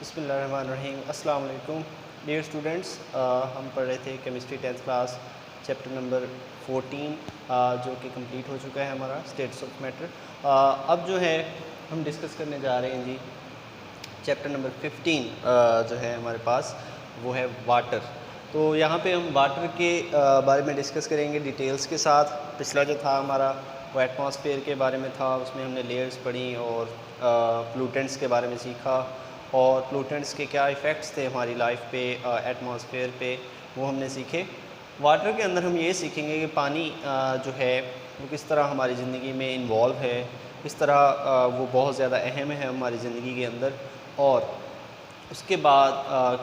बिस्मिल्लाहिर्रहमानिर्रहीम। अस्सलाम वालेकुम डियर स्टूडेंट्स। हम पढ़ रहे थे chemistry 10th class chapter number 14 जो कि कंप्लीट हो चुका है हमारा स्टेट्स ऑफ मैटर। अब जो है हम डिस्कस करने जा रहे हैं जी चैप्टर नंबर 15 जो है हमारे पास वो है वाटर। तो यहाँ पे हम वाटर के बारे में डिस्कस करेंगे डिटेल्स के साथ। पिछला जो था हमारा वो एटमॉस्फेयर के बारे में था, उसमें हमने लेयर्स पढ़ी और प्लूटेंट्स के बारे में सीखा और प्लूटेंट्स के क्या इफ़ेक्ट्स थे हमारी लाइफ पे, एटमॉस्फेयर पे, वो हमने सीखे। वाटर के अंदर हम ये सीखेंगे कि पानी जो है वो किस तरह हमारी ज़िंदगी में इन्वॉल्व है, किस तरह वो बहुत ज़्यादा अहम है हमारी ज़िंदगी के अंदर, और उसके बाद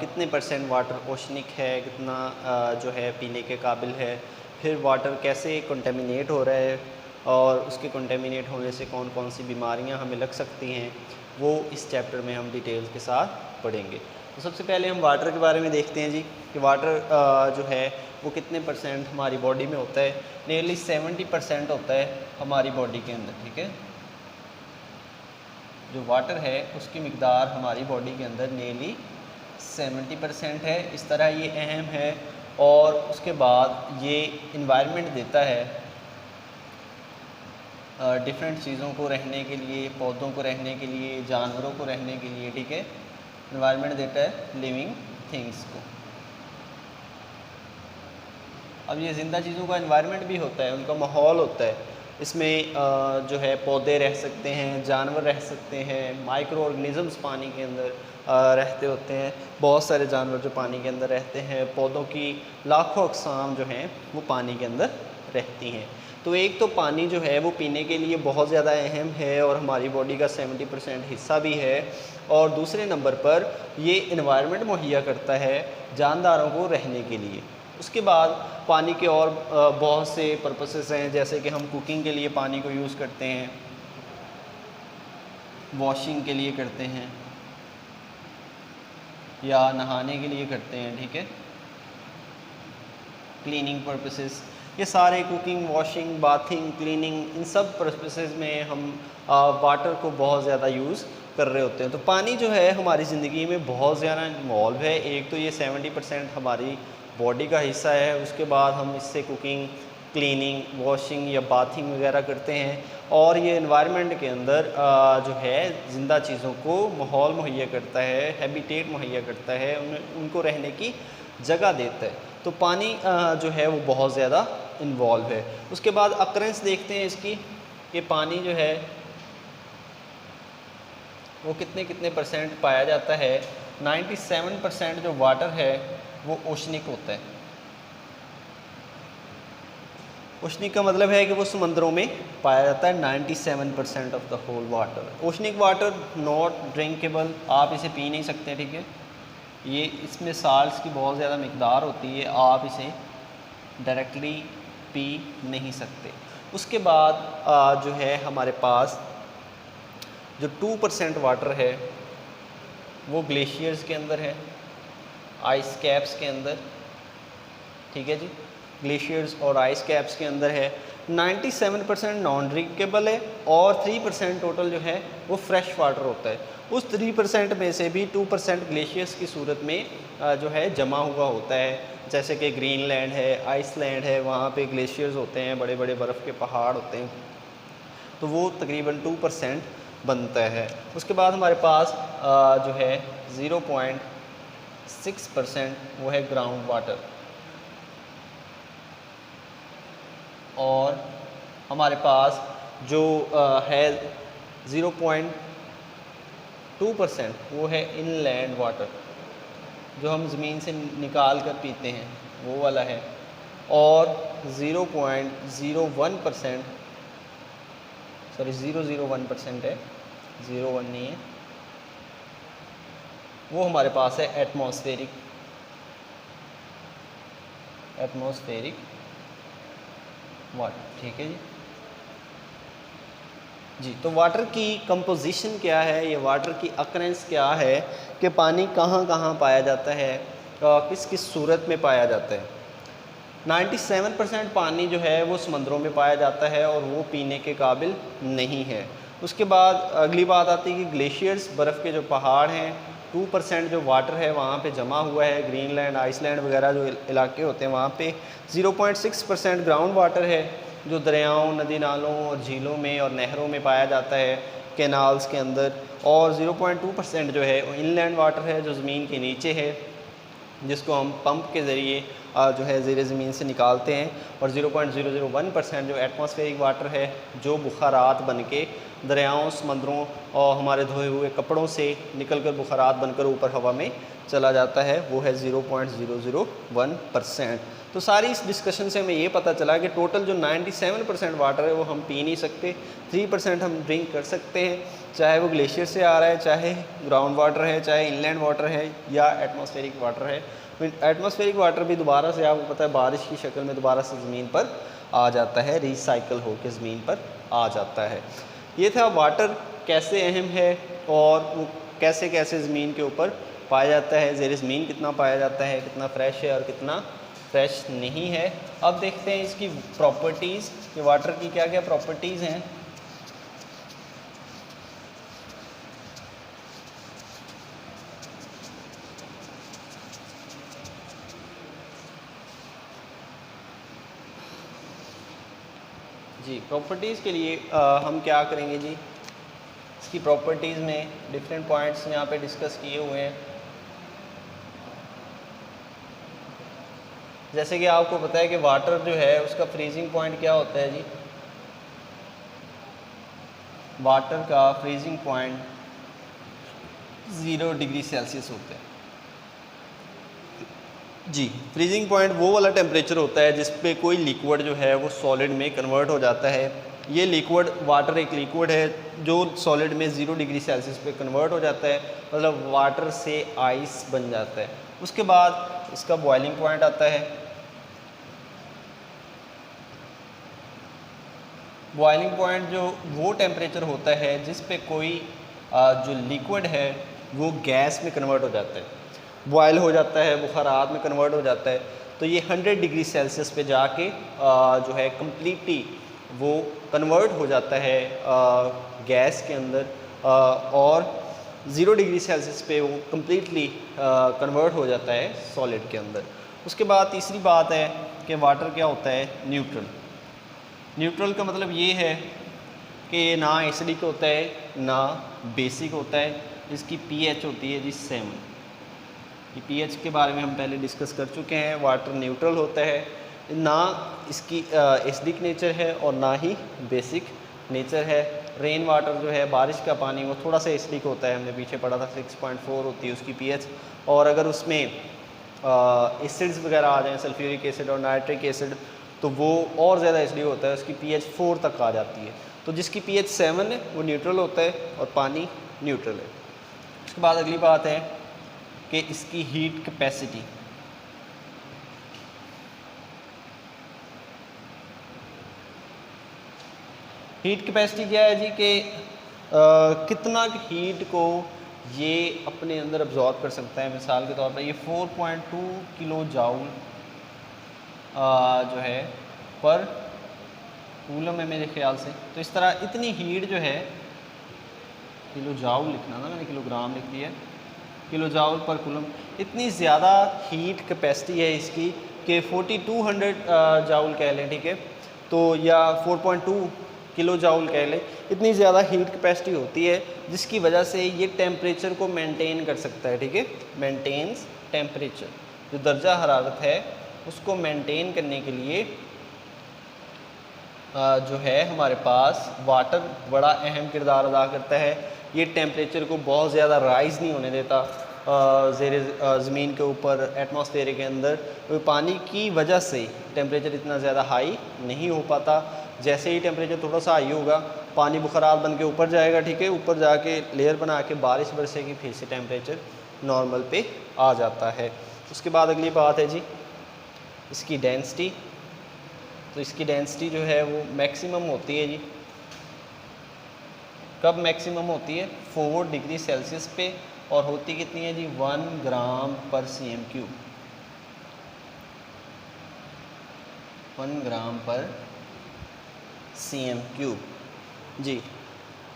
कितने परसेंट वाटर ओशनिक है, कितना जो है पीने के काबिल है, फिर वाटर कैसे कंटेमिनेट हो रहा है और उसके कंटेमिनेट होने से कौन कौन सी बीमारियां हमें लग सकती हैं, वो इस चैप्टर में हम डिटेल्स के साथ पढ़ेंगे। तो सबसे पहले हम वाटर के बारे में देखते हैं जी कि वाटर जो है वो कितने परसेंट हमारी बॉडी में होता है। नियरली 70% होता है हमारी बॉडी के अंदर, ठीक है। जो वाटर है उसकी मिकदार हमारी बॉडी के अंदर नियरली 70% है। इस तरह ये अहम है और उसके बाद ये इन्वायरमेंट देता है डिफरेंट चीज़ों को रहने के लिए, पौधों को रहने के लिए, जानवरों को रहने के लिए, ठीक है। इन्वायरमेंट देता है लिविंग थिंग्स को। अब ये ज़िंदा चीज़ों का इन्वायरमेंट भी होता है, उनका माहौल होता है। इसमें जो है पौधे रह सकते हैं, जानवर रह सकते हैं, माइक्रो ऑर्गेनिज़म्स पानी के अंदर रहते होते हैं। बहुत सारे जानवर जो पानी के अंदर रहते हैं, पौधों की लाखों अक़साम जो हैं वो पानी के अंदर रहती हैं। तो एक तो पानी जो है वो पीने के लिए बहुत ज़्यादा अहम है और हमारी बॉडी का 70% हिस्सा भी है, और दूसरे नंबर पर ये इन्वायरमेंट मुहैया करता है जानदारों को रहने के लिए। उसके बाद पानी के और बहुत से पर्पसेस हैं, जैसे कि हम कुकिंग के लिए पानी को यूज़ करते हैं, वॉशिंग के लिए करते हैं या नहाने के लिए करते हैं, ठीक है, क्लीनिंग पर्पसेस। ये सारे कुकिंग, वॉशिंग, बाथिंग, क्लीनिंग, इन सब पर्पसेस में हम वाटर को बहुत ज़्यादा यूज़ कर रहे होते हैं। तो पानी जो है हमारी ज़िंदगी में बहुत ज़्यादा इन्वॉल्व है। एक तो ये 70% हमारी बॉडी का हिस्सा है, उसके बाद हम इससे कुकिंग, क्लीनिंग, वॉशिंग या बाथिंग वगैरह करते हैं, और ये एनवायरनमेंट के अंदर जो है ज़िंदा चीज़ों को माहौल मुहैया करता है, हैबिटेट मुहैया करता है, उनको रहने की जगह देता है। तो पानी जो है वो बहुत ज़्यादा इन्वॉल्व है। उसके बाद अक्रेंस देखते हैं इसकी कि पानी जो है वो कितने कितने परसेंट पाया जाता है। 97% जो वाटर है वो ओशनिक होता है। ओशनिक का मतलब है कि वो समंदरों में पाया जाता है। 97% of the whole water. Oceanic water not drinkable, आप इसे पी नहीं सकते, ठीक है। ये इसमें साल्ट्स की बहुत ज़्यादा मिकदार होती है, आप इसे डायरेक्टली पी नहीं सकते। उसके बाद जो है हमारे पास जो 2% वाटर है वो ग्लेशियर्स के अंदर है, आइस कैप्स के अंदर, ठीक है जी, ग्लेशियर्स और आइस कैप्स के अंदर है। 97% नॉन ड्रिंकेबल है और 3% टोटल जो है वो फ्रेश वाटर होता है। उस 3% में से भी 2% ग्लेशियर्स की सूरत में जो है जमा हुआ होता है, जैसे कि ग्रीनलैंड है, आइसलैंड है, वहाँ पे ग्लेशियर्स होते हैं, बड़े बड़े बर्फ़ के पहाड़ होते हैं, तो वो तकरीबन 2% बनता है। उसके बाद हमारे पास जो है 0.6% वो है ग्राउंड वाटर, और हमारे पास जो है 0.2% वो है इनलैंड वाटर, जो हम ज़मीन से निकाल कर पीते हैं, वो वाला है। और 0.01%, सॉरी 001% है, 01 नहीं है, वो हमारे पास है एटमॉस्फेरिक वाटर, ठीक है जी। तो वाटर की कंपोजिशन क्या है, ये वाटर की अकरेंस क्या है, कि पानी कहाँ कहाँ पाया जाता है, किस किस सूरत में पाया जाता है। 97% पानी जो है वो समंदरों में पाया जाता है और वो पीने के काबिल नहीं है। उसके बाद अगली बात आती है कि ग्लेशियर्स, बर्फ़ के जो पहाड़ हैं 2% जो वाटर है वहाँ पे जमा हुआ है। ग्रीनलैंड, आइसलैंड वगैरह जो इलाके होते हैं वहाँ पे 0.6% ग्राउंड वाटर है जो दरियाओं, नदी नालों और झीलों में और नहरों में पाया जाता है, कैनाल्स के अंदर। और 0.2% जो है इनलैंड वाटर है जो ज़मीन के नीचे है, जिसको हम पंप के ज़रिए जो है ज़ेरे ज़मीन से निकालते हैं। और 0.001% जो एटमॉस्फेरिक वाटर है जो बुखारात बन के दरियाओं, समंदरों और हमारे धोए हुए कपड़ों से निकल कर बुखारात बनकर ऊपर हवा में चला जाता है, वो है 0.001%। तो सारी इस डिस्कशन से हमें ये पता चला कि टोटल जो 97% वाटर है वो हम पी नहीं सकते, 3% हम ड्रिंक कर सकते हैं, चाहे वो ग्लेशियर से आ रहा है, चाहे ग्राउंड वाटर है, चाहे इनलैंड वाटर है या एटमॉस्फेरिक वाटर है। एटमॉस्फेरिक वाटर भी दोबारा से आपको पता है बारिश की शक्ल में दोबारा से ज़मीन पर आ जाता है, रिसाइकल होकर ज़मीन पर आ जाता है। ये था वाटर कैसे अहम है और वो कैसे कैसे ज़मीन के ऊपर पाया जाता है, ज़ेरे ज़मीन कितना पाया जाता है, कितना फ़्रेश है और कितना फ्रेश नहीं है। अब देखते हैं इसकी प्रॉपर्टीज़ कि वाटर की क्या क्या प्रॉपर्टीज़ हैं। जी, प्रॉपर्टीज़ के लिए हम क्या करेंगे जी, इसकी प्रॉपर्टीज़ में डिफरेंट पॉइंट्स यहाँ पे डिस्कस किए हुए हैं। जैसे कि आपको पता है कि वाटर जो है उसका फ्रीजिंग पॉइंट क्या होता है जी, वाटर का फ्रीजिंग पॉइंट 0 डिग्री सेल्सियस होता है। जी, फ्रीजिंग पॉइंट वो वाला टेम्परेचर होता है जिस पे कोई लिक्विड जो है वो सॉलिड में कन्वर्ट हो जाता है। ये लिक्विड, वाटर एक लिक्विड है जो सॉलिड में 0 डिग्री सेल्सियस पे कन्वर्ट हो जाता है, मतलब वाटर से आइस बन जाता है। उसके बाद इसका बॉइलिंग पॉइंट आता है। बॉइलिंग पॉइंट जो वो टेम्परेचर होता है जिस पे कोई जो लिक्विड है वो गैस में कन्वर्ट हो जाता है, बॉयल हो जाता है, बुखारात में कन्वर्ट हो जाता है। तो ये 100 डिग्री सेल्सियस पे जाके जो है कम्प्लीटली वो कन्वर्ट हो जाता है गैस के अंदर, और 0 डिग्री सेल्सियस पे वो कम्प्लीटली कन्वर्ट हो जाता है सॉलिड के अंदर। उसके बाद तीसरी बात है कि वाटर क्या होता है, न्यूट्रल। न्यूट्रल का मतलब ये है कि ना एसिडिक होता है ना बेसिक होता है। इसकी पीएच होती है जी 7। ये पीएच के बारे में हम पहले डिस्कस कर चुके हैं। वाटर न्यूट्रल होता है, ना इसकी एसिडिक नेचर है और ना ही बेसिक नेचर है। रेन वाटर जो है, बारिश का पानी, वो थोड़ा सा एसिडिक होता है, हमने पीछे पढ़ा था 6.4 होती है उसकी पीएच। और अगर उसमें एसिड्स वगैरह आ जाएँ, सल्फ्यूरिक एसिड और नाइट्रिक एसिड, तो वो और ज़्यादा एसिडिक होता है, उसकी पीएच 4 तक आ जाती है। तो जिसकी पीएच 7 है वो न्यूट्रल होता है और पानी न्यूट्रल है। उसके बाद अगली बात है कि इसकी हीट कैपेसिटी। हीट कैपेसिटी क्या है जी कि कितना हीट को ये अपने अंदर अब्जॉर्ब कर सकता है। मिसाल के तौर पर ये 4.2 किलो जाउल जो है पर कूलम है मेरे ख्याल से। तो इस तरह इतनी हीट जो है, किलो जाउल लिखना था मैंने, किलोग्राम लिख दिया, किलो जाउल पर कूलम। इतनी ज़्यादा हीट कैपेसिटी है इसकी कि 4200 जाउल कह लें, ठीक है, तो या 4.2 किलो जाउल कह लें। इतनी ज़्यादा हीट कैपेसिटी होती है जिसकी वजह से ये टेम्परेचर को मेंटेन कर सकता है, ठीक है, मेंटेन्स टेम्परेचर। जो दर्जा हरारत है उसको मेंटेन करने के लिए जो है हमारे पास वाटर बड़ा अहम किरदार अदा करता है। ये टेम्परेचर को बहुत ज़्यादा राइज़ नहीं होने देता ज़ेरे ज़मीन के ऊपर, एटमॉस्फेयर के अंदर। तो पानी की वजह से टेम्परेचर इतना ज़्यादा हाई नहीं हो पाता। जैसे ही टेम्परेचर थोड़ा सा हाई होगा, पानी बुखारात बन के ऊपर जाएगा, ठीक है, ऊपर जाके लेयर बना के बारिश बरसेगी, फिर से टेम्परेचर नॉर्मल पे आ जाता है। उसके बाद अगली बात है जी इसकी डेंसिटी। तो इसकी डेंसिटी जो है वो मैक्सिमम होती है जी, कब मैक्सिमम होती है, 4 डिग्री सेल्सियस पे, और होती कितनी है जी 1 ग्राम पर cm क्यूब, 1 ग्राम पर cm क्यूब जी।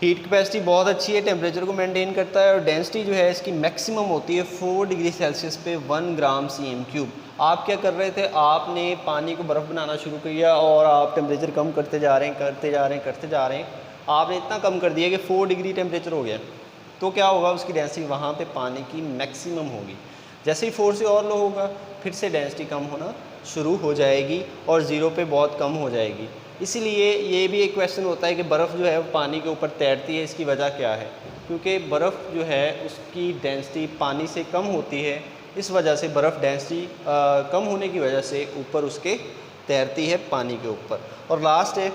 हीट कैपेसिटी बहुत अच्छी है, टेम्परेचर को मेंटेन करता है, और डेंसिटी जो है इसकी मैक्सिमम होती है 4 डिग्री सेल्सियस पे 1 ग्राम cm3। आप क्या कर रहे थे, आपने पानी को बर्फ़ बनाना शुरू किया और आप टेम्परेचर कम करते जा रहे हैं, आपने इतना कम कर दिया कि 4 डिग्री टेम्परेचर हो गया, तो क्या होगा, उसकी डेंसिटी वहाँ पे पानी की मैक्सिमम होगी। जैसे ही 4 से और लो होगा, फिर से डेंसिटी कम होना शुरू हो जाएगी और ज़ीरो पे बहुत कम हो जाएगी। इसीलिए ये भी एक क्वेश्चन होता है कि बर्फ़ जो है वो पानी के ऊपर तैरती है, इसकी वजह क्या है? क्योंकि बर्फ़ जो है उसकी डेंसिटी पानी से कम होती है, इस वजह से बर्फ़ डेंसिटी कम होने की वजह से ऊपर उसके तैरती है पानी के ऊपर। और लास्ट है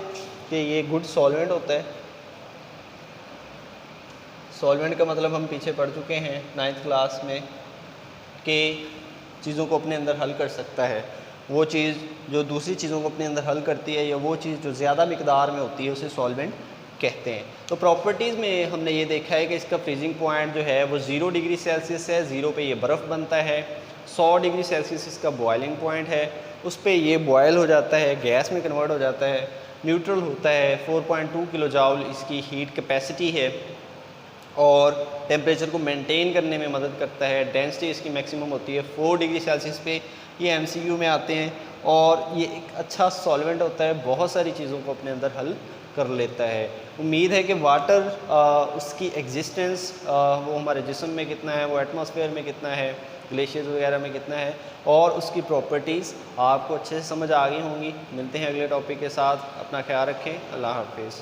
कि ये गुड सॉल्वेंट होता है। सॉल्वेंट का मतलब हम पीछे पढ़ चुके हैं 9th क्लास में कि चीज़ों को अपने अंदर हल कर सकता है। वो चीज़ जो दूसरी चीज़ों को अपने अंदर हल करती है, या वो चीज़ जो ज़्यादा मिकदार में होती है, उसे सॉल्वेंट कहते हैं। तो प्रॉपर्टीज़ में हमने ये देखा है कि इसका फ्रीजिंग पॉइंट जो है वो 0 डिग्री सेल्सियस है, 0 पे ये बर्फ़ बनता है। 100 डिग्री सेल्सियस इसका बॉयलिंग पॉइंट है, उस पर ये बॉयल हो जाता है, गैस में कन्वर्ट हो जाता है, न्यूट्रल होता है। 4.2 किलो जूल इसकी हीट कैपेसिटी है और टेम्परेचर को मेंटेन करने में मदद करता है। डेंसिटी इसकी मैक्सिमम होती है 4 डिग्री सेल्सियस पे। ये MCQ में आते हैं और ये एक अच्छा सॉल्वेंट होता है, बहुत सारी चीज़ों को अपने अंदर हल कर लेता है। उम्मीद है कि वाटर उसकी एग्जिस्टेंस वो हमारे जिस्म में कितना है, वो एटमॉस्फेयर में कितना है, ग्लेशियर्स वगैरह में कितना है, और उसकी प्रॉपर्टीज़ आपको अच्छे से समझ आ गई होंगी। मिलते हैं अगले टॉपिक के साथ, अपना ख्याल रखें, अल्लाह हाफिज़।